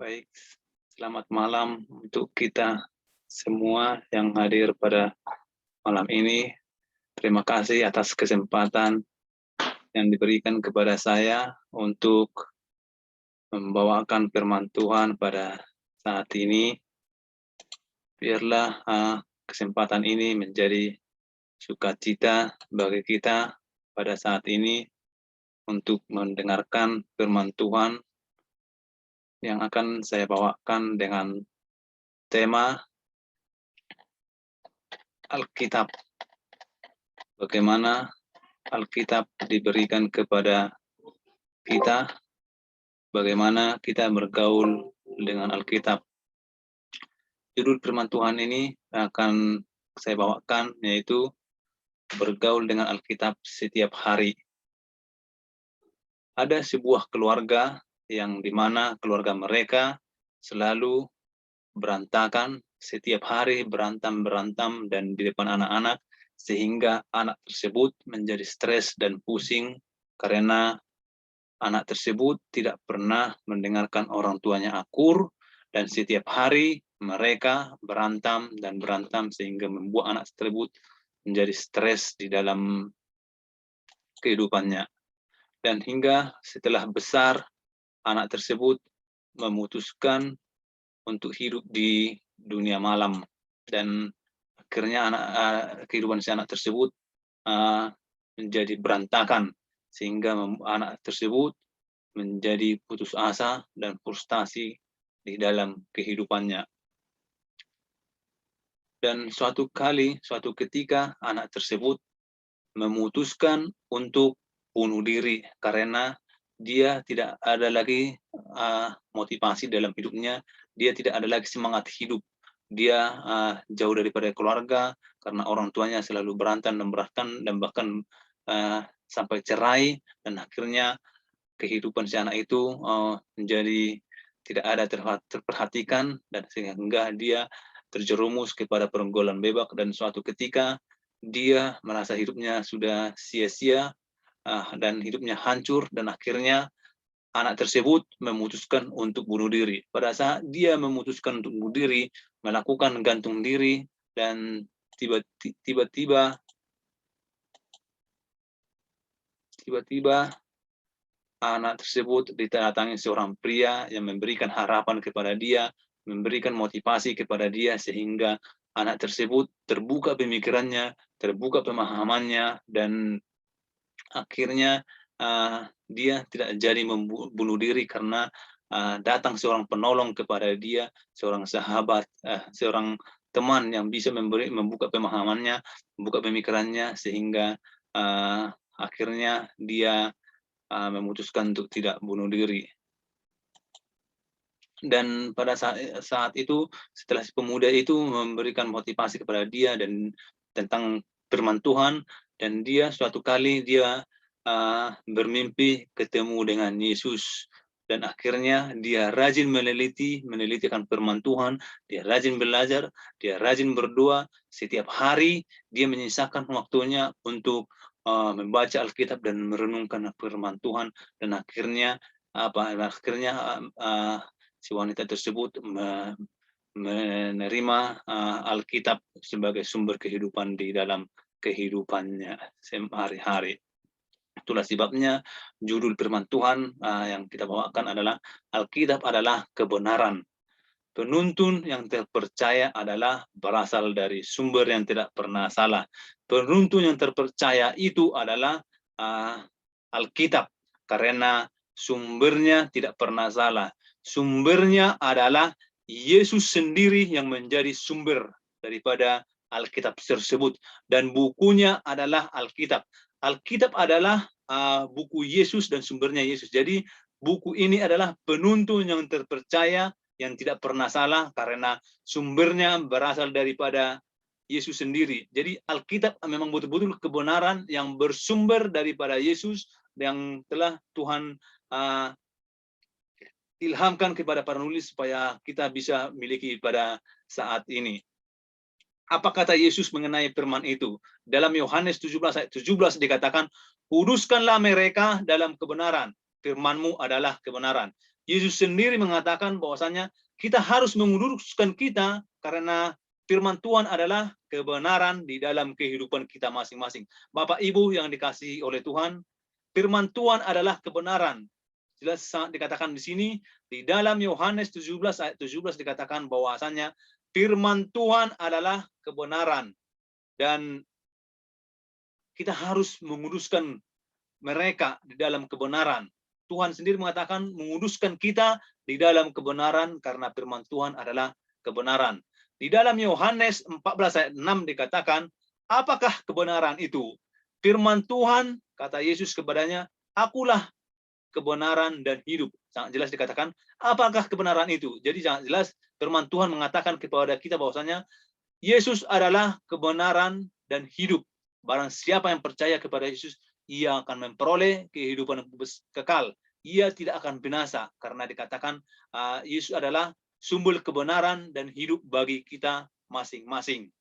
Baik, selamat malam untuk kita semua yang hadir pada malam ini. Terima kasih atas kesempatan yang diberikan kepada saya untuk membawakan firman Tuhan pada saat ini. Biarlah kesempatan ini menjadi sukacita bagi kita pada saat ini untuk mendengarkan firman Tuhan yang akan saya bawakan dengan tema Alkitab. Bagaimana Alkitab diberikan kepada kita, bagaimana kita bergaul dengan Alkitab. Judul firman Tuhan ini akan saya bawakan, yaitu bergaul dengan Alkitab setiap hari. Ada sebuah keluarga yang dimana keluarga mereka selalu berantakan, setiap hari berantem dan di depan anak-anak, sehingga anak tersebut menjadi stres dan pusing karena anak tersebut tidak pernah mendengarkan orang tuanya akur, dan setiap hari mereka berantem sehingga membuat anak tersebut menjadi stres di dalam kehidupannya. Dan hingga setelah besar, anak tersebut memutuskan untuk hidup di dunia malam, dan akhirnya kehidupan si anak tersebut menjadi berantakan, sehingga anak tersebut menjadi putus asa dan frustasi di dalam kehidupannya. Dan suatu ketika anak tersebut memutuskan untuk bunuh diri karena dia tidak ada lagi motivasi dalam hidupnya, dia tidak ada lagi semangat hidup. Dia jauh daripada keluarga karena orang tuanya selalu berantem dan bahkan sampai cerai, dan akhirnya kehidupan si anak itu menjadi tidak ada terperhatikan, dan sehingga dia terjerumus kepada pergaulan bebas, dan suatu ketika dia merasa hidupnya sudah sia-sia dan hidupnya hancur, dan akhirnya anak tersebut memutuskan untuk bunuh diri. Pada saat dia memutuskan untuk bunuh diri, melakukan gantung diri, dan tiba-tiba anak tersebut didatangi seorang pria yang memberikan harapan kepada dia, memberikan motivasi kepada dia, sehingga anak tersebut terbuka pemikirannya, terbuka pemahamannya, dan akhirnya dia tidak jadi membunuh diri karena datang seorang penolong kepada dia, seorang sahabat, seorang teman yang bisa membuka pemahamannya, membuka pemikirannya, sehingga akhirnya dia memutuskan untuk tidak bunuh diri. Dan pada saat itu, setelah si pemuda itu memberikan motivasi kepada dia dan tentang firman Tuhan, dan dia suatu kali dia bermimpi ketemu dengan Yesus, dan akhirnya dia rajin meneliti akan firman Tuhan, dia rajin belajar, dia rajin berdoa, setiap hari dia menyisakan waktunya untuk membaca Alkitab dan merenungkan firman Tuhan, dan akhirnya si wanita tersebut menerima Alkitab sebagai sumber kehidupan di dalam kehidupannya sehari-hari. Itulah sebabnya judul firman Tuhan yang kita bawakan adalah Alkitab adalah kebenaran. Penuntun yang terpercaya adalah berasal dari sumber yang tidak pernah salah. Penuntun yang terpercaya itu adalah Alkitab, karena sumbernya tidak pernah salah. Sumbernya adalah Yesus sendiri yang menjadi sumber daripada Alkitab tersebut, dan bukunya adalah Alkitab. Alkitab adalah buku Yesus dan sumbernya Yesus. Jadi buku ini adalah penuntun yang terpercaya, yang tidak pernah salah, karena sumbernya berasal daripada Yesus sendiri. Jadi Alkitab memang betul-betul kebenaran yang bersumber daripada Yesus, yang telah Tuhan ilhamkan kepada para penulis supaya kita bisa miliki pada saat ini. Apa kata Yesus mengenai firman itu? Dalam Yohanes 17 ayat 17 dikatakan, kuduskanlah mereka dalam kebenaran, firman-Mu adalah kebenaran. Yesus sendiri mengatakan bahwasanya kita harus menguruskan kita karena firman Tuhan adalah kebenaran di dalam kehidupan kita masing-masing. Bapak Ibu yang dikasihi oleh Tuhan, firman Tuhan adalah kebenaran. Jelas dikatakan di sini, di dalam Yohanes 17 ayat 17 dikatakan bahwasanya firman Tuhan adalah kebenaran. Dan kita harus menguduskan mereka di dalam kebenaran. Tuhan sendiri mengatakan menguduskan kita di dalam kebenaran karena firman Tuhan adalah kebenaran. Di dalam Yohanes 14 ayat 6 dikatakan, apakah kebenaran itu? Firman Tuhan, kata Yesus kepadanya, akulah kebenaran dan hidup. Sangat jelas dikatakan, apakah kebenaran itu? Jadi sangat jelas firman Tuhan mengatakan kepada kita bahwasanya Yesus adalah kebenaran dan hidup. Barang siapa yang percaya kepada Yesus, ia akan memperoleh kehidupan kekal. Ia tidak akan binasa karena dikatakan Yesus adalah sumber kebenaran dan hidup bagi kita masing-masing.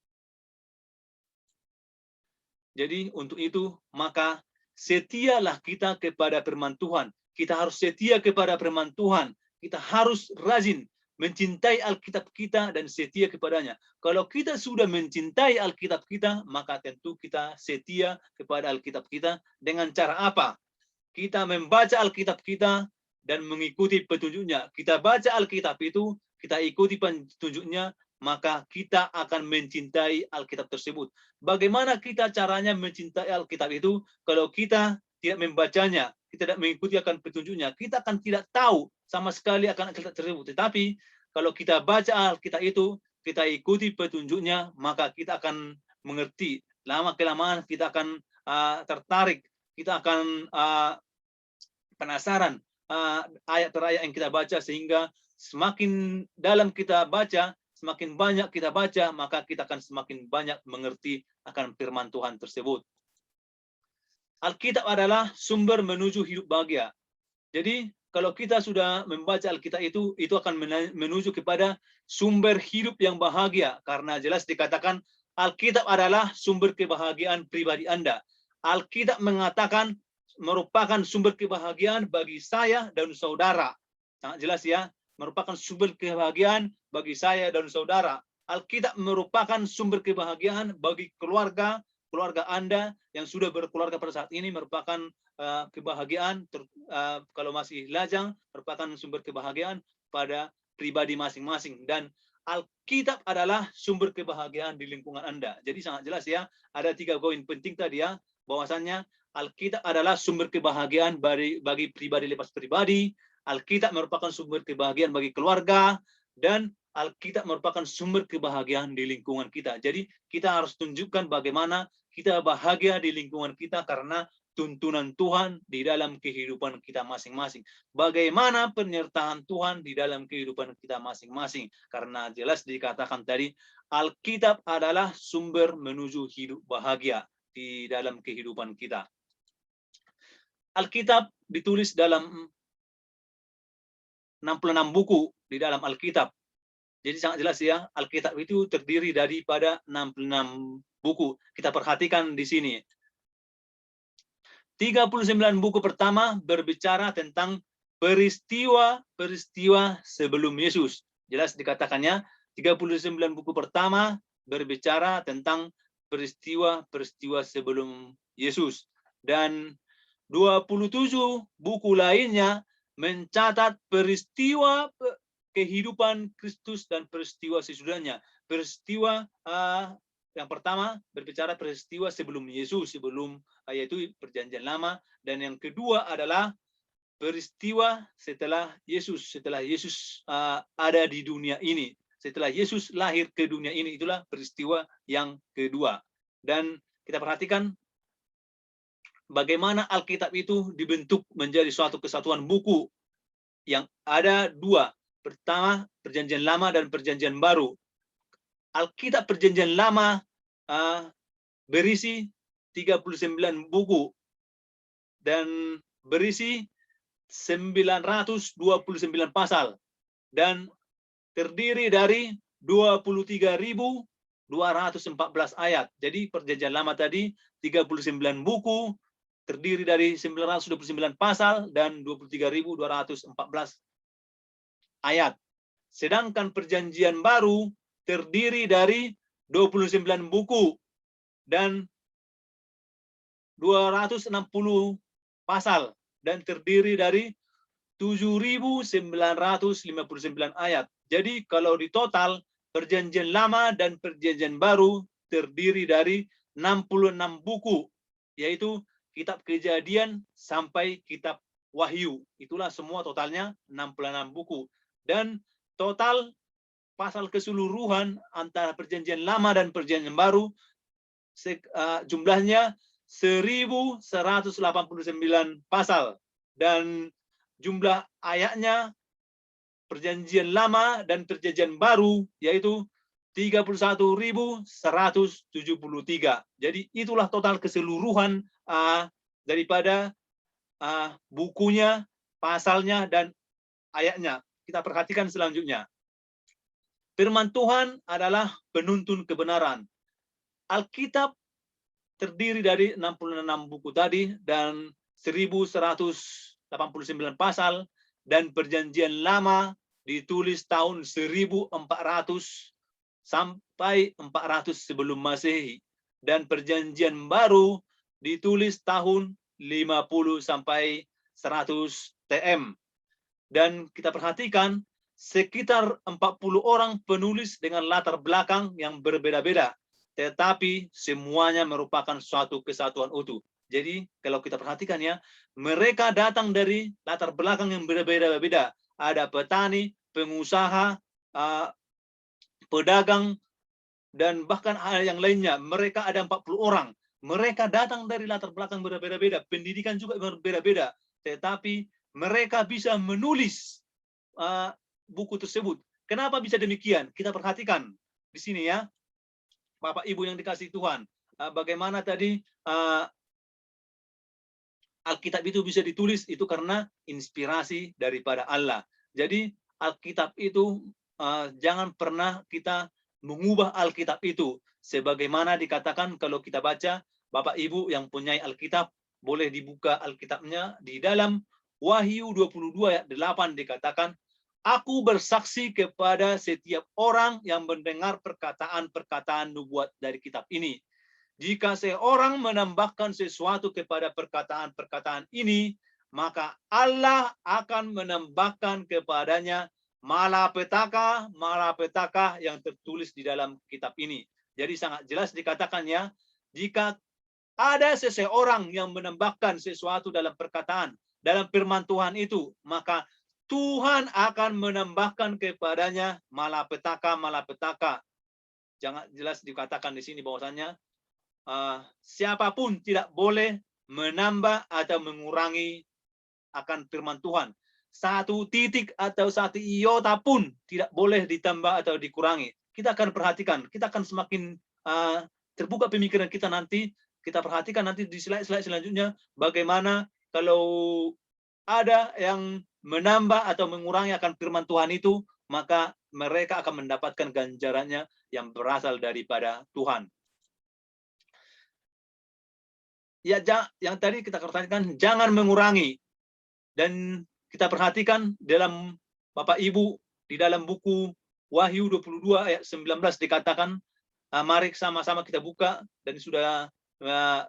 Jadi untuk itu maka setialah kita kepada firman Tuhan. Kita harus setia kepada firman Tuhan. Kita harus rajin mencintai Alkitab kita dan setia kepadanya. Kalau kita sudah mencintai Alkitab kita, maka tentu kita setia kepada Alkitab kita. Dengan cara apa? Kita membaca Alkitab kita dan mengikuti petunjuknya. Kita baca Alkitab itu, kita ikuti petunjuknya, maka kita akan mencintai Alkitab tersebut. Bagaimana kita caranya mencintai Alkitab itu? Kalau kita tidak membacanya, kita tidak mengikuti akan petunjuknya, kita akan tidak tahu sama sekali akan Alkitab tersebut. Tetapi kalau kita baca Alkitab itu, kita ikuti petunjuknya, maka kita akan mengerti. Lama-kelamaan kita akan tertarik, kita akan penasaran ayat per ayat yang kita baca, sehingga semakin dalam kita baca, semakin banyak kita baca, maka kita akan semakin banyak mengerti akan firman Tuhan tersebut. Alkitab adalah sumber menuju hidup bahagia. Jadi kalau kita sudah membaca Alkitab itu akan menuju kepada sumber hidup yang bahagia. Karena jelas dikatakan Alkitab adalah sumber kebahagiaan pribadi Anda. Alkitab mengatakan merupakan sumber kebahagiaan bagi saya dan saudara. Sangat jelas ya, merupakan sumber kebahagiaan bagi saya dan saudara. Alkitab merupakan sumber kebahagiaan bagi keluarga Anda yang sudah berkeluarga pada saat ini, merupakan kebahagiaan. Kalau masih lajang, merupakan sumber kebahagiaan pada pribadi masing-masing. Dan Alkitab adalah sumber kebahagiaan di lingkungan Anda. Jadi sangat jelas ya, ada 3 poin penting tadi ya, bahwasannya Alkitab adalah sumber kebahagiaan bagi pribadi lepas pribadi, Alkitab merupakan sumber kebahagiaan bagi keluarga, dan Alkitab merupakan sumber kebahagiaan di lingkungan kita. Jadi kita harus tunjukkan bagaimana kita bahagia di lingkungan kita karena tuntunan Tuhan di dalam kehidupan kita masing-masing. Bagaimana penyertaan Tuhan di dalam kehidupan kita masing-masing. Karena jelas dikatakan tadi, Alkitab adalah sumber menuju hidup bahagia di dalam kehidupan kita. Alkitab ditulis dalam 66 buku di dalam Alkitab. Jadi sangat jelas ya, Alkitab itu terdiri daripada 66 buku. Kita perhatikan di sini. 39 buku pertama berbicara tentang peristiwa-peristiwa sebelum Yesus. Jelas dikatakannya, 39 buku pertama berbicara tentang peristiwa-peristiwa sebelum Yesus. Dan 27 buku lainnya mencatat peristiwa kehidupan Kristus dan peristiwa sesudahnya. Peristiwa yang pertama berbicara peristiwa sebelum Yesus, yaitu Perjanjian Lama, dan yang kedua adalah peristiwa setelah Yesus ada di dunia ini. Setelah Yesus lahir ke dunia ini, itulah peristiwa yang kedua. Dan kita perhatikan bagaimana Alkitab itu dibentuk menjadi suatu kesatuan buku yang ada 2. Pertama, Perjanjian Lama dan Perjanjian Baru. Alkitab Perjanjian Lama berisi 39 buku dan berisi 929 pasal dan terdiri dari 23.214 ayat. Jadi Perjanjian Lama tadi 39 buku, terdiri dari 929 pasal dan 23.214 ayat. Sedangkan perjanjian baru terdiri dari 29 buku dan 260 pasal dan terdiri dari 7.959 ayat. Jadi kalau di total perjanjian lama dan perjanjian baru terdiri dari 66 buku, yaitu kitab Kejadian sampai kitab Wahyu. Itulah semua totalnya 66 buku. Dan total pasal keseluruhan antara perjanjian lama dan perjanjian baru jumlahnya 1.189 pasal, dan jumlah ayatnya perjanjian lama dan perjanjian baru yaitu 31.173. Jadi itulah total keseluruhan daripada bukunya, pasalnya, dan ayatnya. Kita perhatikan selanjutnya. Firman Tuhan adalah penuntun kebenaran. Alkitab terdiri dari 66 buku tadi dan 1.189 pasal, dan perjanjian lama ditulis tahun 1400 sampai 400 sebelum Masehi, dan perjanjian baru ditulis tahun 50 sampai 100 TM. Dan kita perhatikan sekitar 40 orang penulis dengan latar belakang yang berbeda-beda, tetapi semuanya merupakan suatu kesatuan utuh. Jadi kalau kita perhatikan ya, mereka datang dari latar belakang yang berbeda-beda. Ada petani, pengusaha, pedagang, dan bahkan yang lainnya. Mereka ada 40 orang. Mereka datang dari latar belakang berbeda-beda, pendidikan juga berbeda-beda, tetapi mereka bisa menulis buku tersebut. Kenapa bisa demikian? Kita perhatikan di sini ya, Bapak Ibu yang dikasihi Tuhan. Bagaimana tadi Alkitab itu bisa ditulis, itu karena inspirasi daripada Allah. Jadi Alkitab itu jangan pernah kita mengubah Alkitab itu. Sebagaimana dikatakan kalau kita baca, Bapak Ibu yang punya Alkitab, boleh dibuka Alkitabnya di dalam Wahyu 22 ayat 8 dikatakan, Aku bersaksi kepada setiap orang yang mendengar perkataan-perkataan nubuat dari kitab ini. Jika seorang menambahkan sesuatu kepada perkataan-perkataan ini, maka Allah akan menambahkan kepadanya malapetaka yang tertulis di dalam kitab ini. Jadi sangat jelas dikatakan ya, jika ada seseorang yang menambahkan sesuatu dalam perkataan, dalam firman Tuhan itu, maka Tuhan akan menambahkan kepadanya malapetaka. Jangan jelas dikatakan di sini bahwasanya siapapun tidak boleh menambah atau mengurangi akan firman Tuhan. Satu titik atau satu iota pun tidak boleh ditambah atau dikurangi. Kita akan perhatikan, kita akan semakin terbuka pemikiran kita nanti. Kita perhatikan nanti di slide-slide selanjutnya bagaimana kalau ada yang menambah atau mengurangi akan firman Tuhan itu, maka mereka akan mendapatkan ganjarannya yang berasal daripada Tuhan. Ya, yang tadi kita katakan jangan mengurangi. Dan kita perhatikan dalam Bapak Ibu di dalam buku Wahyu 22 ayat 19 dikatakan, mari sama-sama kita buka, dan sudah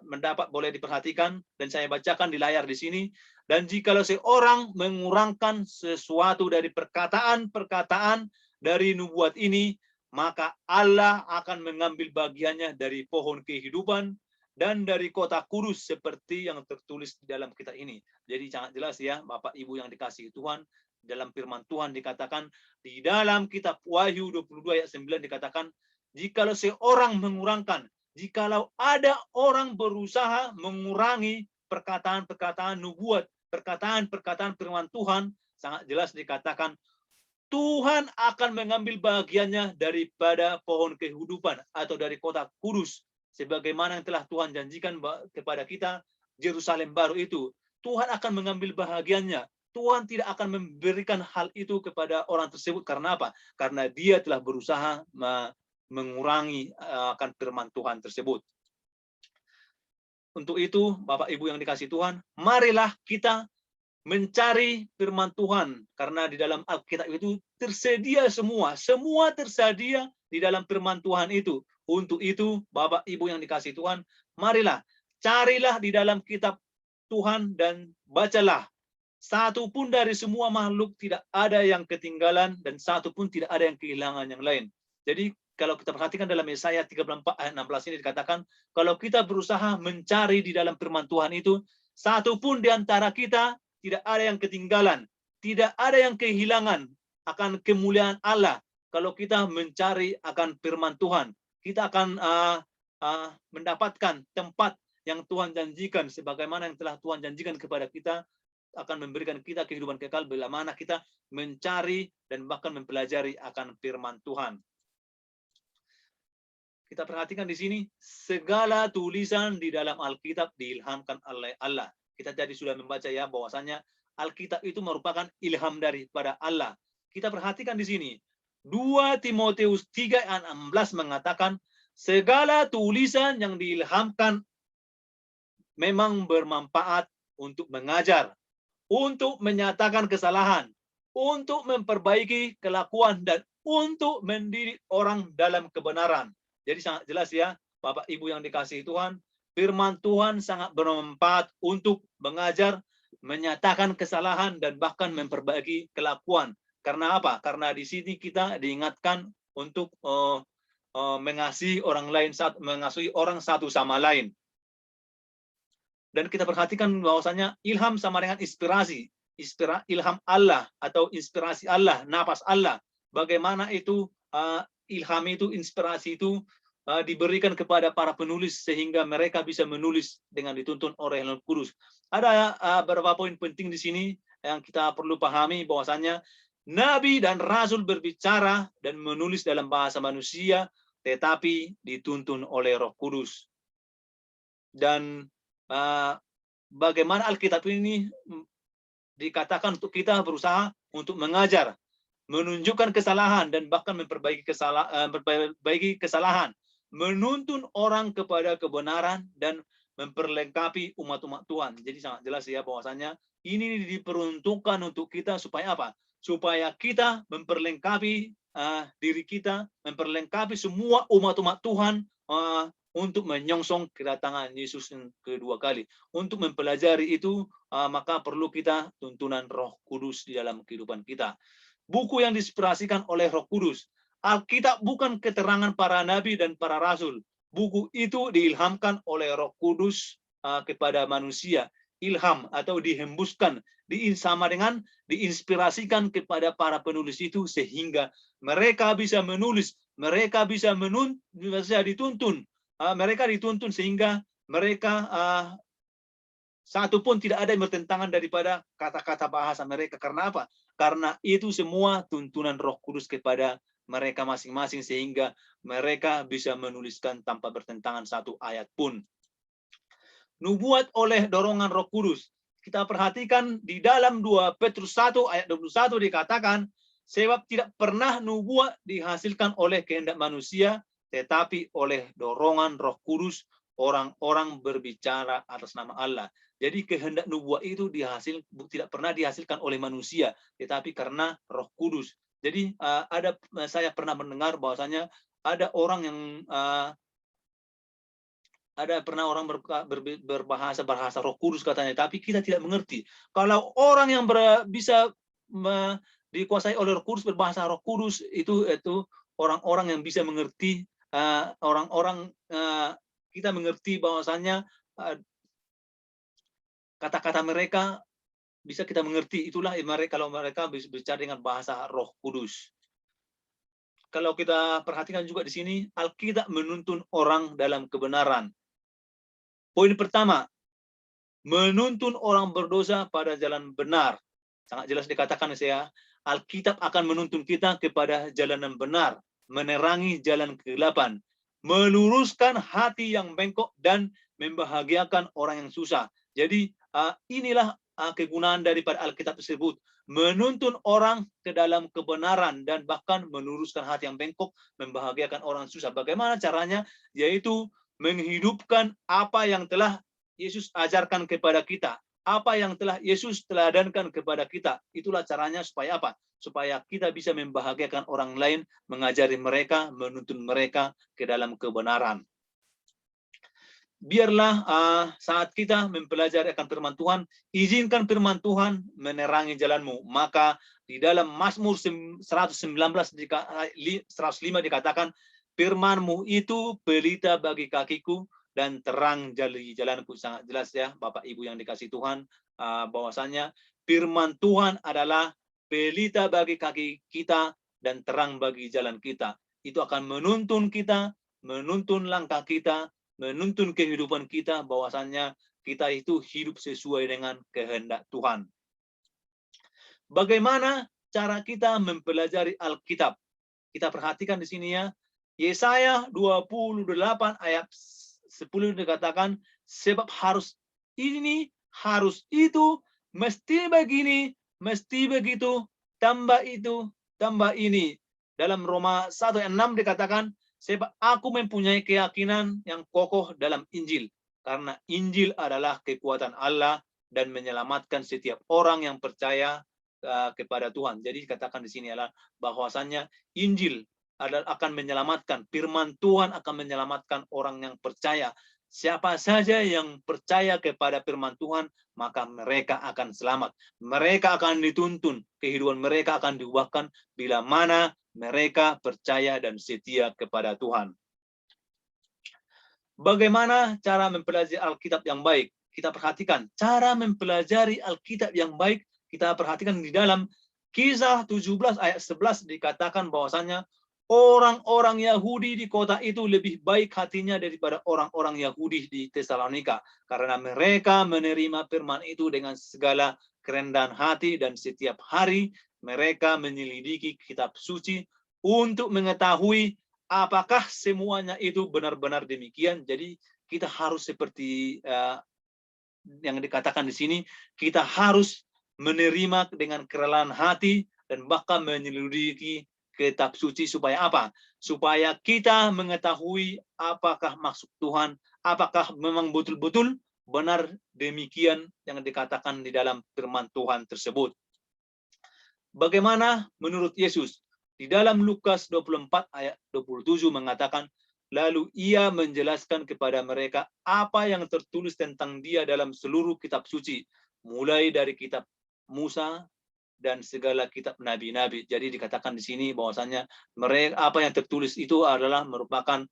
mendapat boleh diperhatikan dan saya bacakan di layar di sini. Dan jikalau seorang mengurangkan sesuatu dari perkataan-perkataan dari nubuat ini, maka Allah akan mengambil bagiannya dari pohon kehidupan dan dari kota kudus seperti yang tertulis di dalam kitab ini. Jadi sangat jelas ya Bapak Ibu yang dikasihi Tuhan, dalam firman Tuhan dikatakan di dalam kitab Wahyu 22 ayat 9 dikatakan, jikalau seorang mengurangkan, jikalau ada orang berusaha mengurangi perkataan-perkataan nubuat, perkataan-perkataan firman Tuhan, sangat jelas dikatakan Tuhan akan mengambil bagiannya daripada pohon kehidupan atau dari kota kudus, sebagaimana yang telah Tuhan janjikan kepada kita, Yerusalem baru itu. Tuhan akan mengambil bahagiannya. Tuhan tidak akan memberikan hal itu kepada orang tersebut. Karena apa? Karena dia telah berusaha mengurangi akan firman Tuhan tersebut. Untuk itu, Bapak Ibu yang dikasihi Tuhan, marilah kita mencari firman Tuhan, karena di dalam Alkitab itu tersedia semua tersedia di dalam firman Tuhan itu. Untuk itu, Bapak Ibu yang dikasihi Tuhan, marilah carilah di dalam kitab Tuhan dan bacalah. Satu pun dari semua makhluk tidak ada yang ketinggalan dan satu pun tidak ada yang kehilangan yang lain. Jadi kalau kita perhatikan dalam Yesaya 34 ayat 16 ini dikatakan, kalau kita berusaha mencari di dalam firman Tuhan itu, satu pun di antara kita tidak ada yang ketinggalan, tidak ada yang kehilangan akan kemuliaan Allah. Kalau kita mencari akan firman Tuhan, kita akan mendapatkan tempat yang Tuhan janjikan, sebagaimana yang telah Tuhan janjikan kepada kita, akan memberikan kita kehidupan kekal bila mana kita mencari dan bahkan mempelajari akan firman Tuhan. Kita perhatikan di sini, segala tulisan di dalam Alkitab diilhamkan oleh Allah. Kita tadi sudah membaca ya, bahwasanya Alkitab itu merupakan ilham daripada Allah. Kita perhatikan di sini, 2 Timotius 3 ayat 16 mengatakan, segala tulisan yang diilhamkan memang bermanfaat untuk mengajar, untuk menyatakan kesalahan, untuk memperbaiki kelakuan, dan untuk mendidik orang dalam kebenaran. Jadi sangat jelas ya, Bapak Ibu yang dikasihi Tuhan, firman Tuhan sangat bermanfaat untuk mengajar, menyatakan kesalahan, dan bahkan memperbaiki kelakuan. Karena apa? Karena di sini kita diingatkan untuk mengasihi orang lain, mengasihi orang satu sama lain. Dan kita perhatikan bahwasanya ilham sama dengan inspirasi. Ilham Allah atau inspirasi Allah, nafas Allah. Bagaimana itu ilham itu, inspirasi itu diberikan kepada para penulis sehingga mereka bisa menulis dengan dituntun oleh Roh Kudus. Ada beberapa poin penting di sini yang kita perlu pahami, bahwasanya nabi dan rasul berbicara dan menulis dalam bahasa manusia, tetapi dituntun oleh Roh Kudus. Dan bagaimana Alkitab ini dikatakan untuk kita berusaha untuk mengajar, menunjukkan kesalahan, dan bahkan memperbaiki kesalahan, menuntun orang kepada kebenaran, dan memperlengkapi umat-umat Tuhan. Jadi sangat jelas ya bahwasanya ini diperuntukkan untuk kita supaya apa? Supaya kita memperlengkapi diri kita, memperlengkapi semua umat-umat Tuhan untuk menyongsong kedatangan Yesus yang kedua kali. Untuk mempelajari itu, maka perlu kita tuntunan Roh Kudus di dalam kehidupan kita. Buku yang diinspirasikan oleh Roh Kudus. Alkitab bukan keterangan para nabi dan para rasul. Buku itu diilhamkan oleh Roh Kudus kepada manusia. Ilham atau dihembuskan, sama dengan diinspirasikan kepada para penulis itu sehingga mereka bisa menulis, mereka bisa dituntun. Mereka dituntun sehingga mereka satu pun tidak ada yang bertentangan daripada kata-kata bahasa mereka. Karena apa? Karena itu semua tuntunan Roh Kudus kepada mereka masing-masing sehingga mereka bisa menuliskan tanpa bertentangan satu ayat pun. Nubuat oleh dorongan Roh Kudus. Kita perhatikan di dalam 2 Petrus 1 ayat 21 dikatakan, sebab tidak pernah nubuat dihasilkan oleh kehendak manusia, tetapi oleh dorongan Roh Kudus orang-orang berbicara atas nama Allah. Jadi kehendak nubuat itu tidak pernah dihasilkan oleh manusia, tetapi karena Roh Kudus. Jadi saya pernah mendengar bahwasanya ada orang yang berbahasa Roh Kudus katanya, tapi kita tidak mengerti. Kalau orang yang bisa dikuasai oleh Roh Kudus, berbahasa Roh Kudus, itu orang-orang yang bisa mengerti, kita mengerti bahwasanya kata-kata mereka bisa kita mengerti. Itulah kalau mereka bicara dengan bahasa Roh Kudus. Kalau kita perhatikan juga di sini, Alkitab menuntun orang dalam kebenaran. Poin pertama, menuntun orang berdosa pada jalan benar. Sangat jelas dikatakan saya, Alkitab akan menuntun kita kepada jalan yang benar, menerangi jalan kegelapan, meluruskan hati yang bengkok, dan membahagiakan orang yang susah. Jadi inilah kegunaan daripada Alkitab tersebut, menuntun orang ke dalam kebenaran dan bahkan meluruskan hati yang bengkok, membahagiakan orang susah. Bagaimana caranya? Yaitu menghidupkan apa yang telah Yesus ajarkan kepada kita. apa yang telah Yesus teladankan kepada kita. Itulah caranya supaya apa? Supaya kita bisa membahagiakan orang lain, mengajari mereka, menuntun mereka ke dalam kebenaran. Biarlah saat kita mempelajari akan firman Tuhan, izinkan firman Tuhan menerangi jalanmu. Maka di dalam Mazmur 119 105 dikatakan, firman-Mu itu pelita bagi kakiku dan terang jalanku. Sangat jelas ya Bapak Ibu yang dikasih Tuhan, bahwasanya firman Tuhan adalah pelita bagi kaki kita dan terang bagi jalan kita. Itu akan menuntun kita, menuntun langkah kita, menuntun kehidupan kita, bahwasannya kita itu hidup sesuai dengan kehendak Tuhan. Bagaimana cara kita mempelajari Alkitab? Kita perhatikan di sini ya. Yesaya 28 ayat 10 dikatakan, sebab harus ini, harus itu, mesti begini, mesti begitu, tambah itu, tambah ini. Dalam Roma 1 ayat 6 dikatakan, sebab aku mempunyai keyakinan yang kokoh dalam Injil, karena Injil adalah kekuatan Allah dan menyelamatkan setiap orang yang percaya kepada Tuhan. Jadi dikatakan di sini adalah bahwasannya Injil akan menyelamatkan, firman Tuhan akan menyelamatkan orang yang percaya. Siapa saja yang percaya kepada firman Tuhan, maka mereka akan selamat. Mereka akan dituntun, kehidupan mereka akan diubahkan bila mana mereka percaya dan setia kepada Tuhan. Bagaimana cara mempelajari Alkitab yang baik? Kita perhatikan cara mempelajari Alkitab yang baik. Kita perhatikan di dalam Kisah 17 ayat 11 dikatakan bahwasanya orang-orang Yahudi di kota itu lebih baik hatinya daripada orang-orang Yahudi di Tesalonika, karena mereka menerima firman itu dengan segala kerendahan hati, dan setiap hari mereka menyelidiki kitab suci untuk mengetahui apakah semuanya itu benar-benar demikian. Jadi kita harus seperti yang dikatakan di sini, kita harus menerima dengan kerelaan hati dan bahkan menyelidiki kitab suci. Supaya apa? Supaya kita mengetahui apakah maksud Tuhan, apakah memang betul-betul benar demikian yang dikatakan di dalam firman Tuhan tersebut. Bagaimana menurut Yesus? Di dalam Lukas 24 ayat 27 mengatakan, lalu ia menjelaskan kepada mereka apa yang tertulis tentang dia dalam seluruh kitab suci, mulai dari kitab Musa dan segala kitab nabi-nabi. Jadi dikatakan di sini bahwasanya mereka apa yang tertulis itu adalah merupakan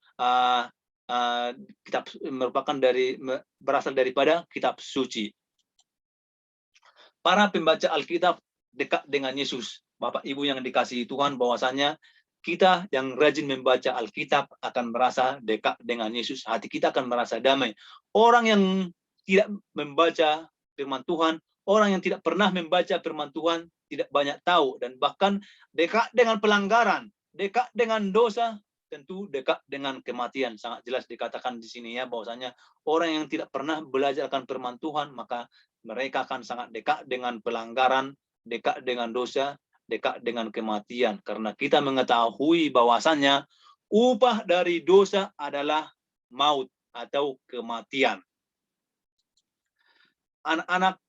berasal daripada kitab suci. Para pembaca Alkitab dekat dengan Yesus. Bapak Ibu yang dikasihi Tuhan, bahwasanya kita yang rajin membaca Alkitab akan merasa dekat dengan Yesus. Hati kita akan merasa damai. Orang yang tidak membaca firman Tuhan, orang yang tidak pernah membaca firman Tuhan, tidak banyak tahu, dan bahkan dekat dengan pelanggaran, dekat dengan dosa, tentu dekat dengan kematian. Sangat jelas dikatakan di sini ya, bahwasanya orang yang tidak pernah belajar akan firman Tuhan, maka mereka akan sangat dekat dengan pelanggaran, dekat dengan dosa, dekat dengan kematian. Karena kita mengetahui bahwasannya upah dari dosa adalah maut atau kematian. Anak-anak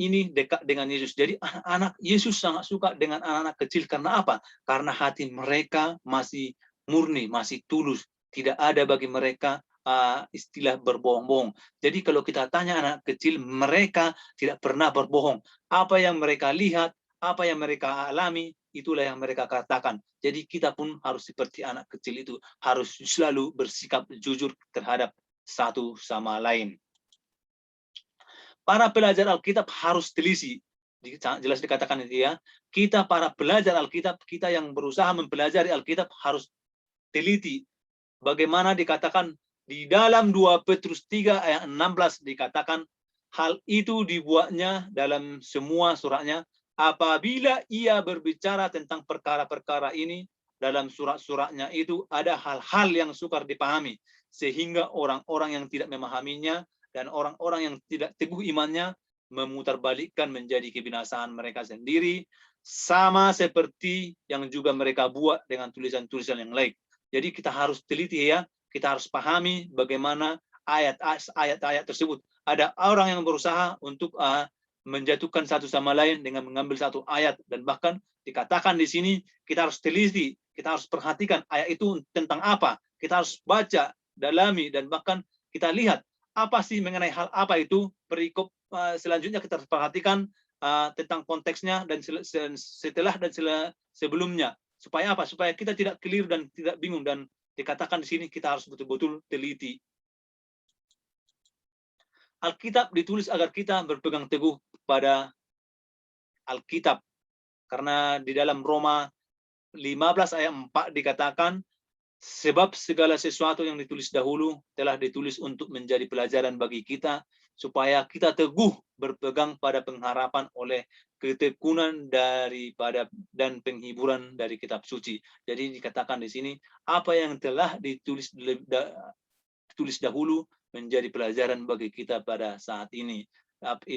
ini dekat dengan Yesus. Jadi anak-anak Yesus sangat suka dengan anak-anak kecil. Karena apa? Karena hati mereka masih murni, masih tulus. Tidak ada bagi mereka istilah berbohong-bohong. Jadi kalau kita tanya anak kecil, mereka tidak pernah berbohong. Apa yang mereka lihat, apa yang mereka alami, itulah yang mereka katakan. Jadi kita pun harus seperti anak kecil itu, harus selalu bersikap jujur terhadap satu sama lain. Para pelajar Alkitab harus teliti. Jelas dikatakan itu ya. Kita para pelajar Alkitab, kita yang berusaha mempelajari Alkitab harus teliti. Bagaimana dikatakan di dalam 2 Petrus 3 ayat 16 dikatakan, hal itu dibuatnya dalam semua suratnya apabila ia berbicara tentang perkara-perkara ini. Dalam surat-suratnya itu ada hal-hal yang sukar dipahami, sehingga orang-orang yang tidak memahaminya dan orang-orang yang tidak teguh imannya memutarbalikkan menjadi kebinasaan mereka sendiri, sama seperti yang juga mereka buat dengan tulisan-tulisan yang lain. Jadi kita harus teliti ya, kita harus pahami bagaimana ayat-ayat tersebut. ada orang yang berusaha untuk menjatuhkan satu sama lain dengan mengambil satu ayat, dan bahkan dikatakan di sini kita harus teliti, kita harus perhatikan ayat itu tentang apa, kita harus baca, dalami, dan bahkan kita lihat apa sih mengenai hal apa itu. Perikop selanjutnya kita harus perhatikan tentang konteksnya dan setelah dan sebelumnya, supaya apa? Supaya kita tidak keliru dan tidak bingung. Dan dikatakan di sini kita harus betul-betul teliti. Alkitab ditulis agar kita berpegang teguh pada Alkitab, karena di dalam Roma 15 ayat 4 dikatakan, sebab segala sesuatu yang ditulis dahulu telah ditulis untuk menjadi pelajaran bagi kita, supaya kita teguh berpegang pada pengharapan oleh ketekunan daripada dan penghiburan dari kitab suci. Jadi dikatakan di sini apa yang telah ditulis dahulu menjadi pelajaran bagi kita pada saat ini.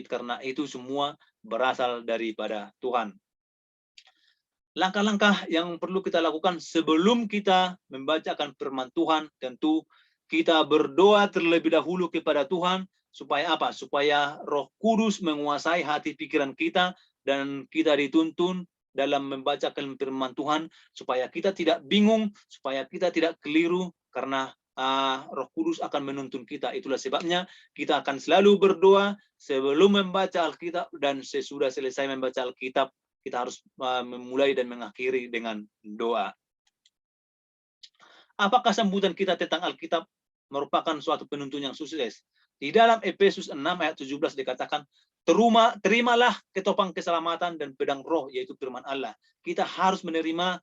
Karena itu semua berasal daripada Tuhan. Langkah-langkah yang perlu kita lakukan sebelum kita membacakan firman Tuhan, tentu kita berdoa terlebih dahulu kepada Tuhan, supaya apa? Supaya Roh Kudus menguasai hati pikiran kita, dan kita dituntun dalam membacakan firman Tuhan, supaya kita tidak bingung, supaya kita tidak keliru, karena Roh Kudus akan menuntun kita. Itulah sebabnya kita akan selalu berdoa sebelum membaca Alkitab, dan sesudah selesai membaca Alkitab, kita harus memulai dan mengakhiri dengan doa. Apakah sambutan kita tentang Alkitab merupakan suatu penuntun yang sukses? Di dalam Efesus 6 ayat 17 dikatakan, terimalah ketopang keselamatan dan pedang roh, yaitu firman Allah. Kita harus menerima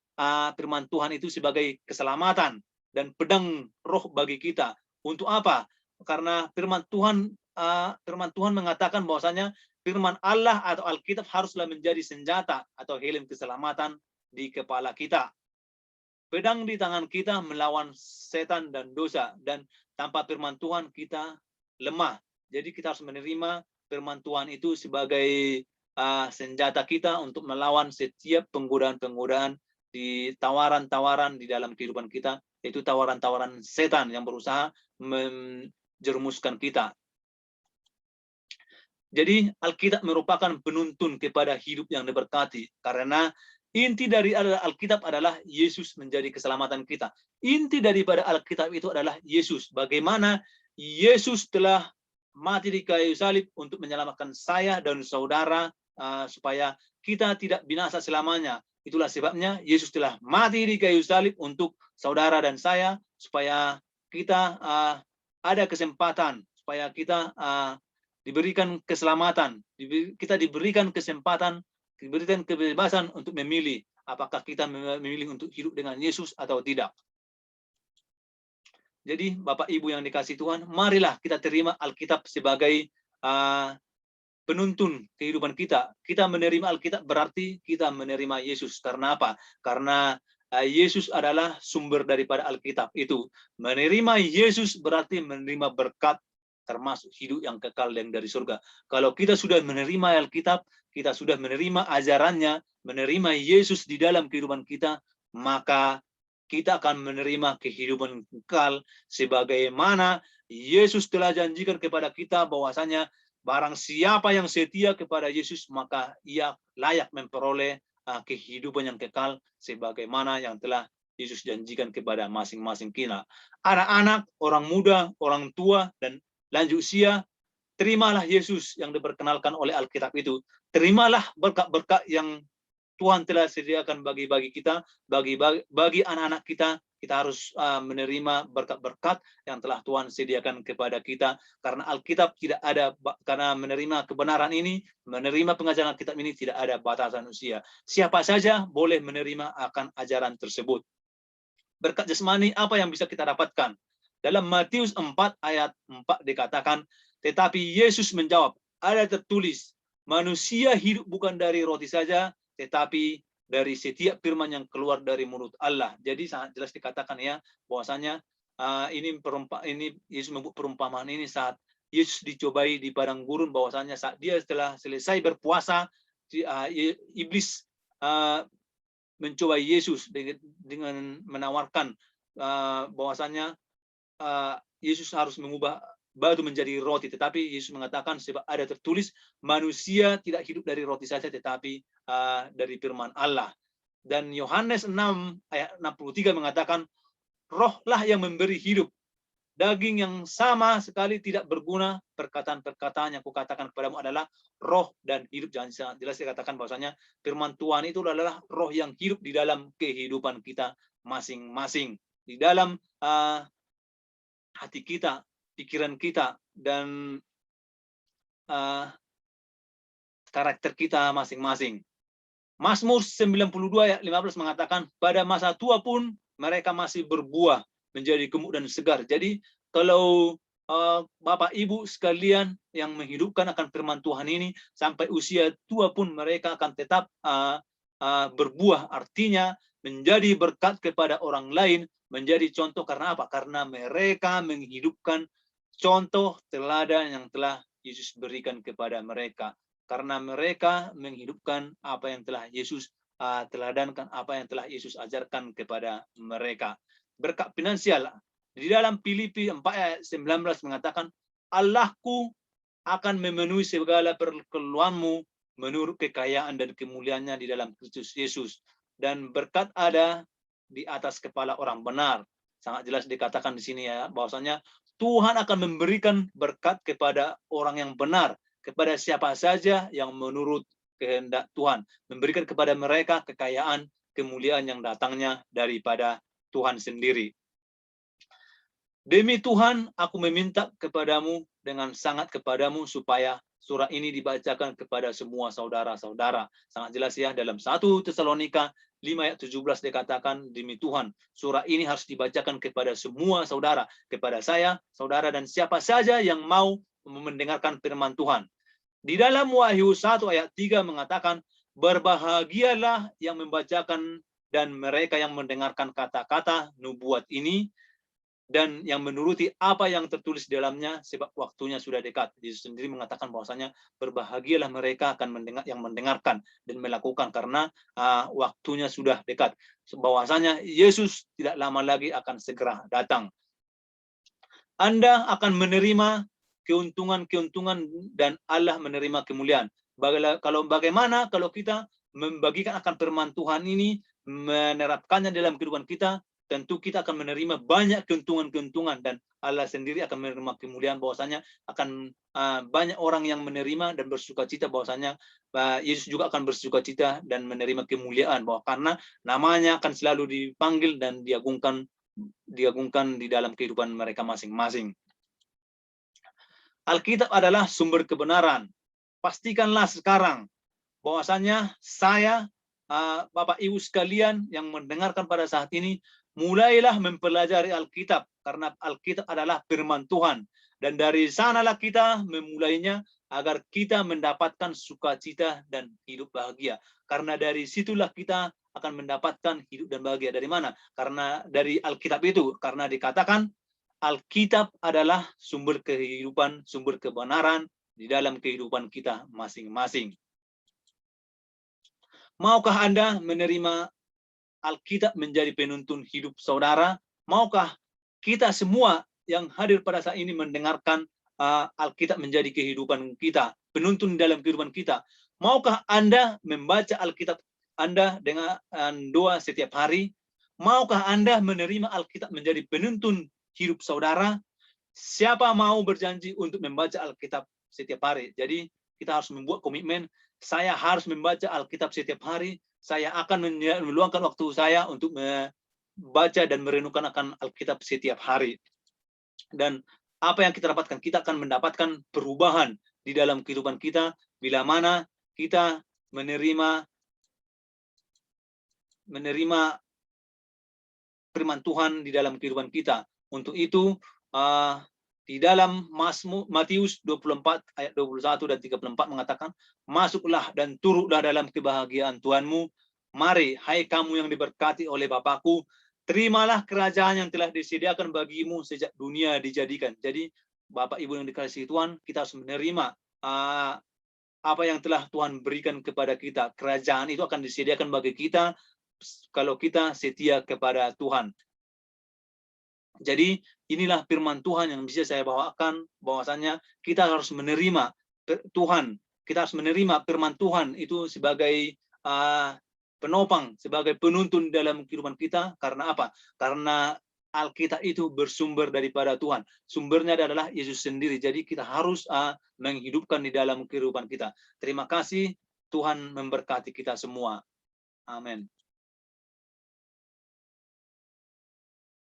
firman Tuhan itu sebagai keselamatan dan pedang roh bagi kita. Untuk apa? Karena firman Tuhan mengatakan bahwasanya firman Allah atau Alkitab haruslah menjadi senjata atau helm keselamatan di kepala kita. Pedang di tangan kita melawan setan dan dosa, dan tanpa firman Tuhan kita lemah. Jadi kita harus menerima firman Tuhan itu sebagai senjata kita untuk melawan setiap penggodaan-penggodaan di tawaran-tawaran di dalam kehidupan kita, yaitu tawaran-tawaran setan yang berusaha menjerumuskan kita. Jadi Alkitab merupakan penuntun kepada hidup yang diberkati, karena inti dari Alkitab adalah Yesus menjadi keselamatan kita. Inti daripada Alkitab itu adalah Yesus. Bagaimana Yesus telah mati di kayu salib untuk menyelamatkan saya dan saudara, supaya kita tidak binasa selamanya. Itulah sebabnya Yesus telah mati di kayu salib untuk saudara dan saya, supaya kita ada kesempatan, supaya kita diberikan keselamatan, kita diberikan kesempatan, diberikan kebebasan untuk memilih apakah kita memilih untuk hidup dengan Yesus atau tidak. Jadi Bapak Ibu yang dikasihi Tuhan, marilah kita terima Alkitab sebagai penuntun kehidupan kita. Kita menerima Alkitab berarti kita menerima Yesus. Karena apa? Karena Yesus adalah sumber daripada Alkitab itu. Menerima Yesus berarti menerima berkat, termasuk hidup yang kekal yang dari surga. Kalau kita sudah menerima Alkitab, kita sudah menerima ajarannya, menerima Yesus di dalam kehidupan kita, maka kita akan menerima kehidupan kekal, sebagaimana Yesus telah janjikan kepada kita bahwasanya barang siapa yang setia kepada Yesus, maka ia layak memperoleh kehidupan yang kekal, sebagaimana yang telah Yesus janjikan kepada masing-masing kita. Anak-anak, orang muda, orang tua, dan lanjut usia, terimalah Yesus yang diperkenalkan oleh Alkitab itu. Terimalah berkat-berkat yang Tuhan telah sediakan bagi kita, bagi anak-anak kita. Kita harus menerima berkat-berkat yang telah Tuhan sediakan kepada kita, karena Alkitab tidak ada, karena menerima kebenaran ini, menerima pengajaran Alkitab ini tidak ada batasan usia. Siapa saja boleh menerima akan ajaran tersebut. Berkat jasmani apa yang bisa kita dapatkan? Dalam Matius 4 ayat 4 dikatakan, tetapi Yesus menjawab, ada tertulis, manusia hidup bukan dari roti saja, tetapi dari setiap firman yang keluar dari mulut Allah. Jadi sangat jelas dikatakan ya, bahwasanya ini Yesus membuat perumpamaan ini saat Yesus dicobai di padang gurun, bahwasanya saat dia setelah selesai berpuasa, iblis mencoba Yesus dengan menawarkan bahwasanya Yesus harus mengubah batu menjadi roti, tetapi Yesus mengatakan sebab ada tertulis manusia tidak hidup dari roti saja tetapi dari firman Allah. Dan Yohanes 6 ayat 63 mengatakan rohlah yang memberi hidup. Daging yang sama sekali tidak berguna. Perkataan-perkataan yang kukatakan kepadamu adalah roh dan hidup. Jangan jelas dikatakan bahwasanya firman Tuhan itu adalah roh yang hidup di dalam kehidupan kita masing-masing, di dalam hati kita, pikiran kita, dan karakter kita masing-masing. Mazmur 92 ayat 15 mengatakan pada masa tua pun mereka masih berbuah menjadi gemuk dan segar. Jadi kalau Bapak Ibu sekalian yang menghidupkan akan firman Tuhan ini sampai usia tua pun mereka akan tetap berbuah, artinya menjadi berkat kepada orang lain, menjadi contoh. Karena apa? Karena mereka menghidupkan contoh teladan yang telah Yesus berikan kepada mereka. Karena mereka menghidupkan apa yang telah Yesus teladankan, apa yang telah Yesus ajarkan kepada mereka. Berkat finansial. Di dalam Filipi 4 ayat 19 mengatakan, Allahku akan memenuhi segala perkeluhanmu menurut kekayaan dan kemuliaannya di dalam Kristus Yesus. Dan berkat ada di atas kepala orang benar. Sangat jelas dikatakan di sini ya, bahwasanya Tuhan akan memberikan berkat kepada orang yang benar, kepada siapa saja yang menurut kehendak Tuhan, memberikan kepada mereka kekayaan, kemuliaan yang datangnya daripada Tuhan sendiri. Demi Tuhan, aku meminta kepadamu dengan sangat kepadamu supaya surah ini dibacakan kepada semua saudara-saudara. Sangat jelas ya, dalam 1 Tesalonika 5 ayat 17 dikatakan, demi Tuhan, surah ini harus dibacakan kepada semua saudara, kepada saya, saudara, dan siapa saja yang mau mendengarkan firman Tuhan. Di dalam Wahyu 1 ayat 3 mengatakan, berbahagialah yang membacakan dan mereka yang mendengarkan kata-kata nubuat ini, dan yang menuruti apa yang tertulis di dalamnya, sebab waktunya sudah dekat. Yesus sendiri mengatakan bahwasanya berbahagialah mereka akan mendengarkan dan melakukan, karena waktunya sudah dekat. Bahwasanya Yesus tidak lama lagi akan segera datang. Anda akan menerima keuntungan-keuntungan dan Allah menerima kemuliaan. Bagaimana kalau kita membagikan akan firman Tuhan ini, menerapkannya dalam kehidupan kita, tentu kita akan menerima banyak keuntungan-keuntungan dan Allah sendiri akan menerima kemuliaan. Bahwasanya akan banyak orang yang menerima dan bersukacita, bahwasanya Yesus juga akan bersukacita dan menerima kemuliaan, bahwa karena namanya akan selalu dipanggil dan diagungkan di dalam kehidupan mereka masing-masing. Alkitab adalah sumber kebenaran. Pastikanlah sekarang bahwasanya saya, Bapak Ibu sekalian yang mendengarkan pada saat ini, mulailah mempelajari Alkitab, karena Alkitab adalah firman Tuhan. Dan dari sanalah kita memulainya agar kita mendapatkan sukacita dan hidup bahagia. Karena dari situlah kita akan mendapatkan hidup dan bahagia. Dari mana? Karena dari Alkitab itu. Karena dikatakan Alkitab adalah sumber kehidupan, sumber kebenaran di dalam kehidupan kita masing-masing. Maukah Anda menerima Alkitab menjadi penuntun hidup saudara? Maukah kita semua yang hadir pada saat ini mendengarkan Alkitab menjadi kehidupan kita, penuntun dalam kehidupan kita? Maukah Anda membaca Alkitab Anda dengan doa setiap hari? Maukah Anda menerima Alkitab menjadi penuntun hidup saudara? Siapa mau berjanji untuk membaca Alkitab setiap hari? Jadi kita harus membuat komitmen, saya harus membaca Alkitab setiap hari. Saya akan meluangkan waktu saya untuk membaca dan merenungkan akan Alkitab setiap hari. Dan apa yang kita dapatkan? Kita akan mendapatkan perubahan di dalam kehidupan kita bila mana kita menerima firman Tuhan di dalam kehidupan kita. Untuk itu, di dalam Matius 24 ayat 21 dan 34 mengatakan, masuklah dan turutlah dalam kebahagiaan Tuhanmu. Mari, hai kamu yang diberkati oleh Bapakku, terimalah kerajaan yang telah disediakan bagimu sejak dunia dijadikan. Jadi, Bapak Ibu yang dikasihi Tuhan, kita harus menerima apa yang telah Tuhan berikan kepada kita. Kerajaan itu akan disediakan bagi kita kalau kita setia kepada Tuhan. Jadi inilah firman Tuhan yang bisa saya bawakan, bahwasanya kita harus menerima Tuhan, kita harus menerima firman Tuhan itu sebagai penopang, sebagai penuntun dalam kehidupan kita. Karena apa? Karena Alkitab itu bersumber daripada Tuhan. Sumbernya adalah Yesus sendiri. Jadi kita harus menghidupkan di dalam kehidupan kita. Terima kasih, Tuhan memberkati kita semua. Amin.